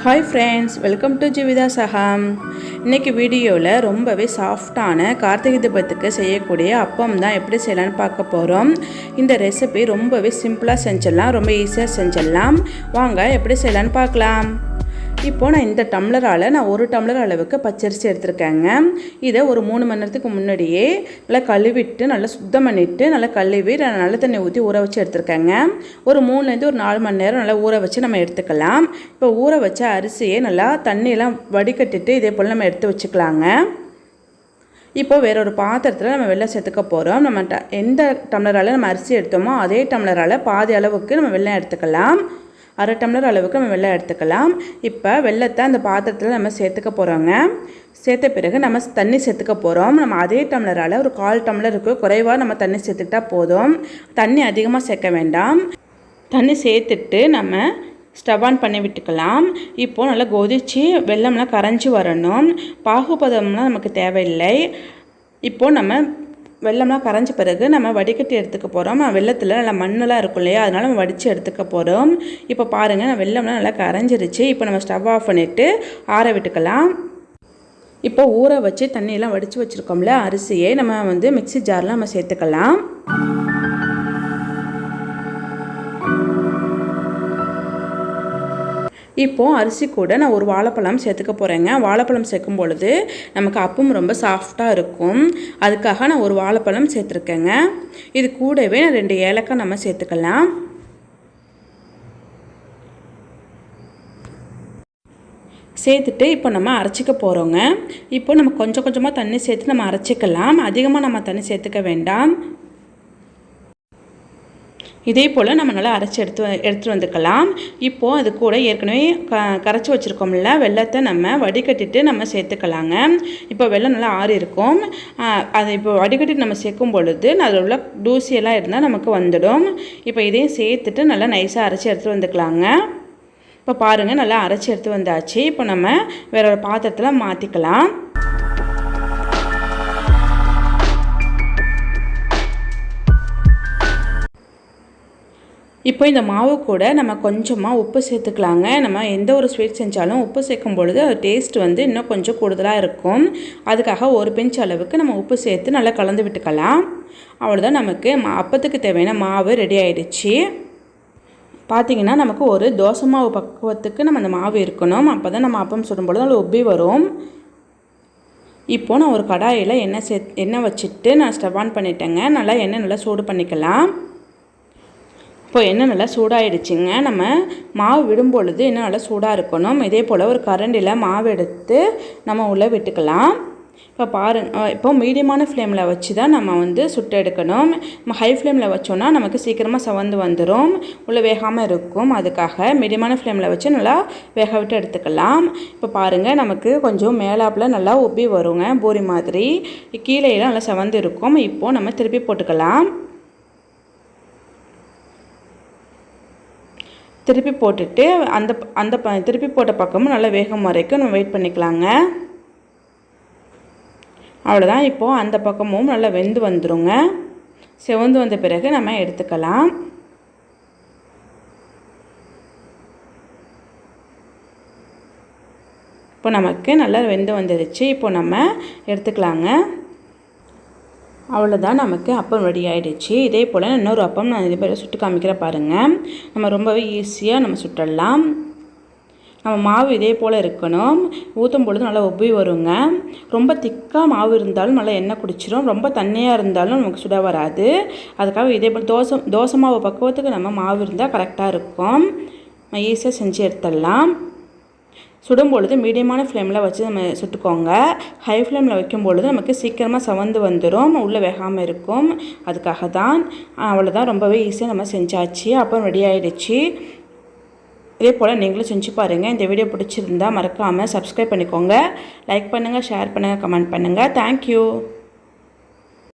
Hi friends, welcome to Jeevitha Saham. இன்றைக்கி வீடியோவில் ரொம்பவே சாஃப்டான கார்த்திகை தீபத்துக்கு செய்யக்கூடிய அப்பம் தான் எப்படி செய்யலான்னு பார்க்க போகிறோம். இந்த ரெசிபி ரொம்பவே சிம்பிளாக செஞ்சிடலாம், ரொம்ப ஈஸியாக செஞ்சிடலாம். வாங்க எப்படி செய்யலான்னு பார்க்கலாம். இப்போது நான் இந்த டம்ளரால் நான் 1 டம்ளர் அளவுக்கு பச்சரிசி எடுத்துருக்கேங்க. இதை ஒரு 3 மணி நேரத்துக்கு முன்னாடியே நல்லா கழுவிட்டு நல்லா சுத்தம் பண்ணிவிட்டு நல்லா கழுவி நல்ல தண்ணி ஊற்றி ஊற வச்சு எடுத்துருக்கேங்க. ஒரு 3லேருந்து ஒரு 4 மணி நேரம் நல்லா ஊற வச்சு நம்ம எடுத்துக்கலாம். இப்போ ஊற வச்ச அரிசியை நல்லா தண்ணியெல்லாம் வடிகட்டிட்டு இதே போல் நம்ம எடுத்து வச்சுக்கலாங்க. இப்போது வேறொரு பாத்திரத்தில் நம்ம வெல்லம் சேர்த்துக்க போகிறோம். நம்ம எந்த டம்ளரால் நம்ம அரிசி எடுத்தோமோ அதே டம்ளரால் பாதி அளவுக்கு நம்ம வெல்லம் எடுத்துக்கலாம். 1/2 டம்ளர் அளவுக்கு நம்ம வெல்லம் எடுத்துக்கலாம். இப்போ வெல்லத்தை அந்த பாத்திரத்தில் நம்ம சேர்த்துக்க போகிறோங்க. சேர்த்த பிறகு நம்ம தண்ணி சேர்த்துக்க போகிறோம். நம்ம அதே டம்ளரால் ஒரு 1/4 டம்ளருக்கு குறைவாக நம்ம தண்ணி சேர்த்துக்கிட்டா போதும். தண்ணி அதிகமாக சேர்க்க வேண்டாம். தண்ணி சேர்த்துட்டு நம்ம ஸ்டவ் ஆன் பண்ணி விட்டுக்கலாம். இப்போது நல்லா கொதித்து வெல்லம்லாம் கரைஞ்சி வரணும். பாகுபதம்லாம் நமக்கு தேவையில்லை. இப்போது நம்ம வெல்லம்லாம் கரைஞ்ச பிறகு நம்ம வடிகட்டி எடுத்துக்க போகிறோம். வெல்லத்தில் நல்லா மண்ணெல்லாம் இருக்கும் இல்லையா, அதனால் நம்ம வடித்து எடுத்துக்க போகிறோம். இப்போ பாருங்கள், நான் வெல்லம்லாம் நல்லா கரைஞ்சிருச்சு. இப்போ நம்ம ஸ்டவ் ஆஃப் பண்ணிவிட்டு ஆற விட்டுக்கலாம். இப்போ ஊற வச்சு தண்ணியெல்லாம் வடித்து வச்சுருக்கோம்ல அரிசியை நம்ம மிக்ஸி ஜாரில் நம்ம சேர்த்துக்கலாம். இப்போது அரிசி கூட நான் ஒரு வாழைப்பழம் சேர்த்துக்க போகிறேங்க. வாழைப்பழம் சேர்க்கும் பொழுது நமக்கு அப்பம் ரொம்ப சாஃப்டாக இருக்கும். அதுக்காக நான் ஒரு வாழைப்பழம் சேர்த்துருக்கேங்க. இது கூடவே 2 ஏலக்காய் நம்ம சேர்த்துக்கலாம். சேர்த்துட்டு இப்போ நம்ம அரைச்சிக்க போகிறோங்க. இப்போ நம்ம கொஞ்சம் கொஞ்சமாக தண்ணி சேர்த்து நம்ம அரைச்சிக்கலாம். அதிகமாக நம்ம தண்ணி சேர்த்துக்க வேண்டாம். இதே போல் நம்ம நல்லா அரைச்சி எடுத்துகிட்டு வந்துக்கலாம். இப்போது அது கூட ஏற்கனவே கரைச்சி வச்சுருக்கோம்ல வெல்லத்தை நம்ம வடிகட்டிட்டு நம்ம சேர்த்துக்கலாங்க. இப்போ வெல்லம் நல்லா ஆறி இருக்கும். அதை இப்போ வடிகட்டிட்டு நம்ம சேர்க்கும் பொழுது அதில் உள்ள தூசியெல்லாம் இருந்தால் நமக்கு வந்துடும். இப்போ இதையும் சேர்த்துட்டு நல்லா நைஸாக அரைச்சி எடுத்துகிட்டு வந்துக்கலாங்க. இப்போ பாருங்கள், நல்லா அரைச்சி எடுத்து வந்தாச்சு. இப்போ நம்ம வேற ஒரு பாத்திரத்தில் மாற்றிக்கலாம். இப்போ இந்த மாவு கூட நம்ம கொஞ்சமாக உப்பு சேர்த்துக்கலாங்க. நம்ம எந்த ஒரு ஸ்வீட் செஞ்சாலும் உப்பு சேர்க்கும் பொழுது அது டேஸ்ட் இன்னும் கொஞ்சம் கூடுதலாக இருக்கும். அதுக்காக ஒரு பிஞ்ச் அளவுக்கு நம்ம உப்பு சேர்த்து நல்லா கலந்து விட்டுக்கலாம். அவ்வளோதான், நமக்கு அப்பத்துக்கு தேவையான மாவு ரெடி ஆகிடுச்சு. பார்த்திங்கன்னா நமக்கு ஒரு தோசை மாவு பக்குவத்துக்கு நம்ம அந்த மாவு இருக்கணும். அப்போ தான் நம்ம அப்பம் சுடும்பொழுது அதில் உப்பி வரும். இப்போது நான் ஒரு கடாயில் எண்ணெய் வச்சுட்டு நான் ஸ்டவ் ஆன் பண்ணிட்டேங்க. நல்லா எண்ணெய் நல்லா சூடு பண்ணிக்கலாம். இப்போ எண்ணெய் நல்லா சூடாகிடுச்சிங்க. நம்ம மாவு விடும் பொழுது எண்ணெய் நல்லா சூடாக இருக்கணும். இதே போல் ஒரு கரண்டியில் மாவு எடுத்து நம்ம உள்ளே விட்டுக்கலாம். இப்போ பாருங்கள், இப்போ மீடியமான ஃப்ளேமில் வச்சு தான் நம்ம சுட்டு எடுக்கணும். நம்ம ஹை ஃப்ளேமில் வச்சோன்னா நமக்கு சீக்கிரமாக சவந்து வந்துடும், உள்ளே வேகாமல் இருக்கும். அதுக்காக மீடியமான ஃப்ளேமில் வச்சு நல்லா வேக விட்டு எடுத்துக்கலாம். இப்போ பாருங்கள், நமக்கு கொஞ்சம் மேலாப்பில் நல்லா உப்பி வருங்க, பூரி மாதிரி. கீழேயெல்லாம் நல்லா சவந்து இருக்கும். இப்போது நம்ம திருப்பி போட்டுக்கலாம். திருப்பி போட்டுட்டு அந்த திருப்பி போட்ட பக்கமும் நல்லா வேகம் வரைக்கும் நம்ம வெயிட் பண்ணிக்கலாங்க. அவ்வளோதான், இப்போது அந்த பக்கமும் நல்லா வெந்து வந்துடுங்க. செவந்து வந்த பிறகு நம்ம எடுத்துக்கலாம். இப்போ நமக்கு நல்லா வெந்து வந்துடுச்சு. இப்போ நம்ம எடுத்துக்கலாங்க. அவ்வளோதான், நமக்கு அப்பம் ரெடி ஆகிடுச்சு. இதே போல் இன்னொரு அப்பம் நான் இதே போல் சுட்டு காமிக்கிறேன் பாருங்கள். நம்ம ரொம்பவே ஈஸியாக நம்ம சுட்டலாம். நம்ம மாவு இதே போல் இருக்கணும். ஊற்றும் பொழுது நல்லா உப்பி வருங்க. ரொம்ப திக்காக மாவு இருந்தாலும் நல்லா எண்ணெய் குடிச்சிடும். ரொம்ப தண்ணியாக இருந்தாலும் நமக்கு சுட வராது. அதுக்காக இதே போல் தோசை மாவு பக்குவத்துக்கு நம்ம மாவு இருந்தால் கரெக்டாக இருக்கும். நம்ம ஈஸியாக செஞ்சு எடுத்துடலாம். சுடும் பொழுது மீடியமான ஃப்ளேமில் வச்சு நம்ம சுட்டுக்கோங்க. ஹை ஃப்ளேமில் வைக்கும் பொழுது நமக்கு சீக்கிரமாக சவந்து வந்துடும், உள்ளே வேகாமல் இருக்கும். அதுக்காக தான். அவ்வளோதான், ரொம்பவே ஈஸியாக நம்ம செஞ்சாச்சு. அப்போ ரெடி ஆகிடுச்சு. இதே போல் நீங்களும் செஞ்சு பாருங்கள். இந்த வீடியோ பிடிச்சிருந்தால் மறக்காமல் சப்ஸ்கிரைப் பண்ணிக்கோங்க. லைக் பண்ணுங்கள், ஷேர் பண்ணுங்கள், கமெண்ட் பண்ணுங்கள். தேங்க்யூ.